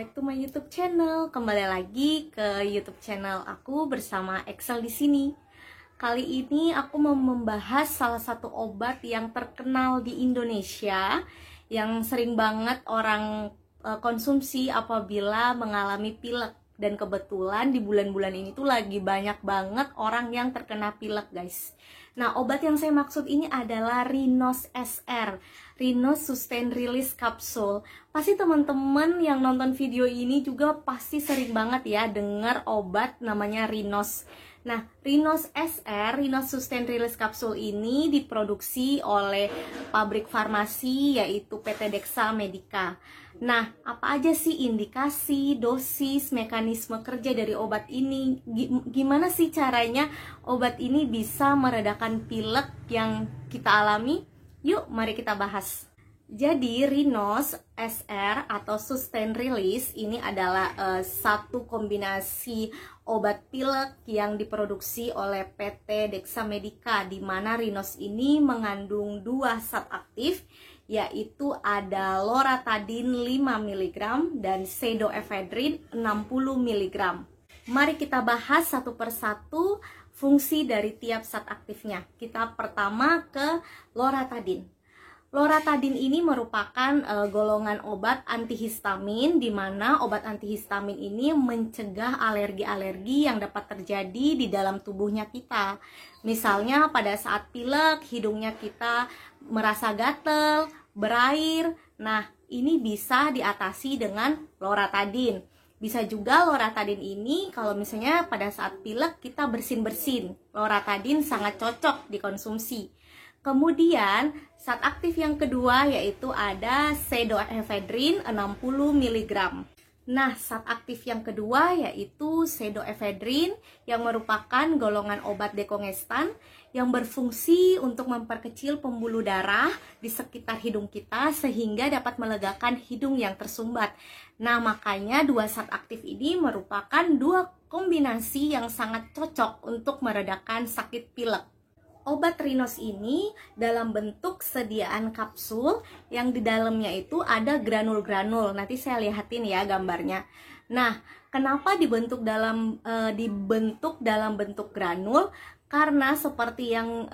back to my YouTube channel. Kembali lagi ke YouTube channel aku bersama Excel di sini. Kali ini aku mau membahas salah satu obat yang terkenal di Indonesia yang sering banget orang konsumsi apabila mengalami pilek. Dan kebetulan di bulan-bulan ini tuh lagi banyak banget orang yang terkena pilek, guys. Nah, obat yang saya maksud ini adalah Rinos SR, Rinos Sustain Release Capsule. Pasti teman-teman yang nonton video ini juga pasti sering banget ya dengar obat namanya Rinos. Nah, Rinos SR, Rinos Sustain Release Capsule ini diproduksi oleh pabrik farmasi yaitu PT Dexa Medica. Nah, apa aja sih indikasi, dosis, mekanisme kerja dari obat ini? Gimana sih caranya obat ini bisa meredakan pilek yang kita alami? Yuk, mari kita bahas. Jadi, Rinos SR atau Sustain Release ini adalah satu kombinasi obat pilek yang diproduksi oleh PT Dexa Medica, di mana Rinos ini mengandung 2 zat aktif, yaitu ada loratadine 5 mg dan pseudoephedrine 60 mg. Mari kita bahas satu persatu fungsi dari tiap zat aktifnya. Kita pertama ke loratadine. Loratadine ini merupakan golongan obat antihistamin, di mana obat antihistamin ini mencegah alergi-alergi yang dapat terjadi di dalam tubuhnya kita. Misalnya pada saat pilek, hidungnya kita merasa gatel, berair. Nah, ini bisa diatasi dengan loratadine. Bisa juga loratadine ini kalau misalnya pada saat pilek kita bersin-bersin. Loratadine sangat cocok dikonsumsi. Kemudian, zat aktif yang kedua yaitu ada pseudoephedrine 60 mg. Nah, zat aktif yang kedua yaitu pseudoephedrine yang merupakan golongan obat dekongestan yang berfungsi untuk memperkecil pembuluh darah di sekitar hidung kita sehingga dapat melegakan hidung yang tersumbat. Nah, makanya 2 zat aktif ini merupakan 2 kombinasi yang sangat cocok untuk meredakan sakit pilek. Obat Rinos ini dalam bentuk sediaan kapsul yang di dalamnya itu ada granul-granul. Nanti saya lihatin ya gambarnya. Nah, kenapa dibentuk dalam bentuk granul? Karena seperti yang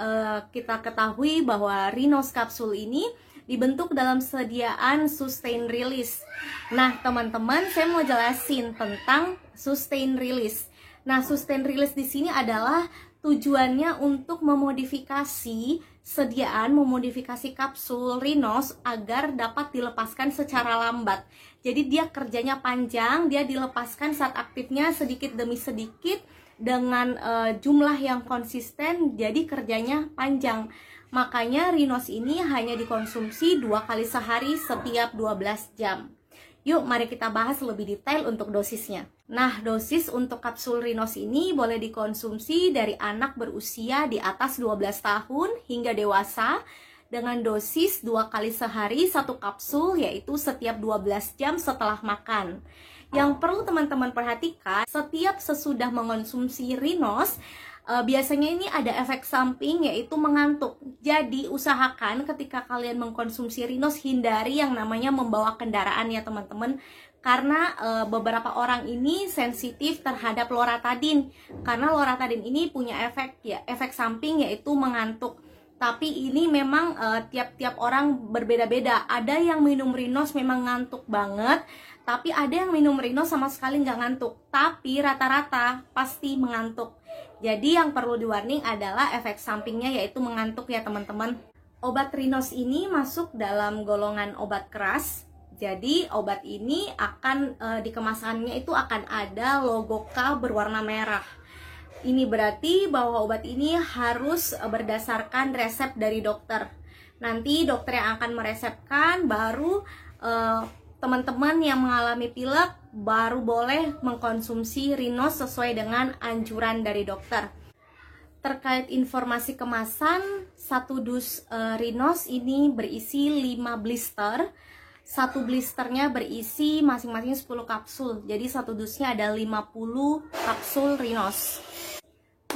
kita ketahui bahwa Rinos kapsul ini dibentuk dalam sediaan sustain release. Nah, teman-teman, saya mau jelasin tentang sustain release. Nah, sustain release di sini adalah tujuannya untuk memodifikasi memodifikasi kapsul Rinos agar dapat dilepaskan secara lambat. Jadi dia kerjanya panjang, dia dilepaskan saat aktifnya sedikit demi sedikit dengan jumlah yang konsisten, jadi kerjanya panjang. Makanya Rinos ini hanya dikonsumsi 2 kali sehari setiap 12 jam. Yuk, mari kita bahas lebih detail untuk dosisnya. Nah, dosis untuk kapsul Rinos ini boleh dikonsumsi dari anak berusia di atas 12 tahun hingga dewasa dengan dosis 2 kali sehari 1 kapsul, yaitu setiap 12 jam setelah makan. Yang perlu teman-teman perhatikan, setiap sesudah mengonsumsi Rinos, biasanya ini ada efek samping yaitu mengantuk. Jadi usahakan ketika kalian mengkonsumsi Rinos hindari yang namanya membawa kendaraan ya teman-teman. Karena beberapa orang ini sensitif terhadap loratadine. Karena loratadine ini punya efek samping yaitu mengantuk. Tapi ini memang tiap-tiap orang berbeda-beda. Ada yang minum Rinos memang ngantuk banget, tapi ada yang minum Rinos sama sekali nggak ngantuk. Tapi rata-rata pasti mengantuk. Jadi yang perlu di-warning adalah efek sampingnya yaitu mengantuk ya teman-teman. Obat Rinos ini masuk dalam golongan obat keras. Jadi obat ini akan di kemasannya itu akan ada logo K berwarna merah. Ini berarti bahwa obat ini harus berdasarkan resep dari dokter. Nanti dokter yang akan meresepkan, baru teman-teman yang mengalami pilek baru boleh mengkonsumsi Rinos sesuai dengan anjuran dari dokter. Terkait informasi kemasan, 1 dus Rinos ini berisi 5 blister. 1 blisternya berisi masing-masing 10 kapsul. Jadi 1 dusnya ada 50 kapsul Rinos.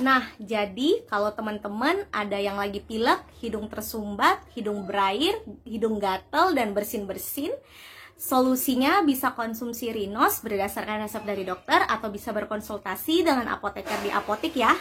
Nah, jadi kalau teman-teman ada yang lagi pilek, hidung tersumbat, hidung berair, hidung gatel dan bersin-bersin, Solusinya bisa konsumsi Rinos berdasarkan resep dari dokter atau bisa berkonsultasi dengan apoteker di apotik ya.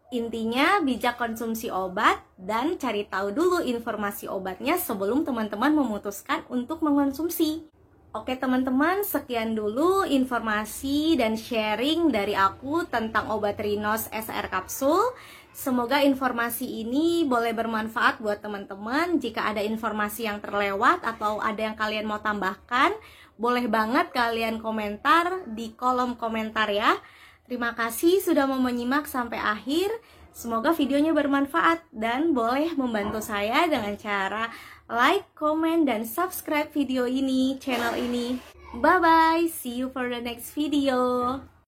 Intinya bijak konsumsi obat dan cari tahu dulu informasi obatnya sebelum teman-teman memutuskan untuk mengonsumsi. Oke teman-teman, sekian dulu informasi dan sharing dari aku tentang obat Rinos SR Kapsul. Semoga informasi ini boleh bermanfaat buat teman-teman. Jika ada informasi yang terlewat atau ada yang kalian mau tambahkan, boleh banget kalian komentar di kolom komentar ya. Terima kasih sudah mau menyimak sampai akhir. Semoga videonya bermanfaat dan boleh membantu saya dengan cara like, comment, dan subscribe video ini, channel ini. Bye-bye, see you for the next video.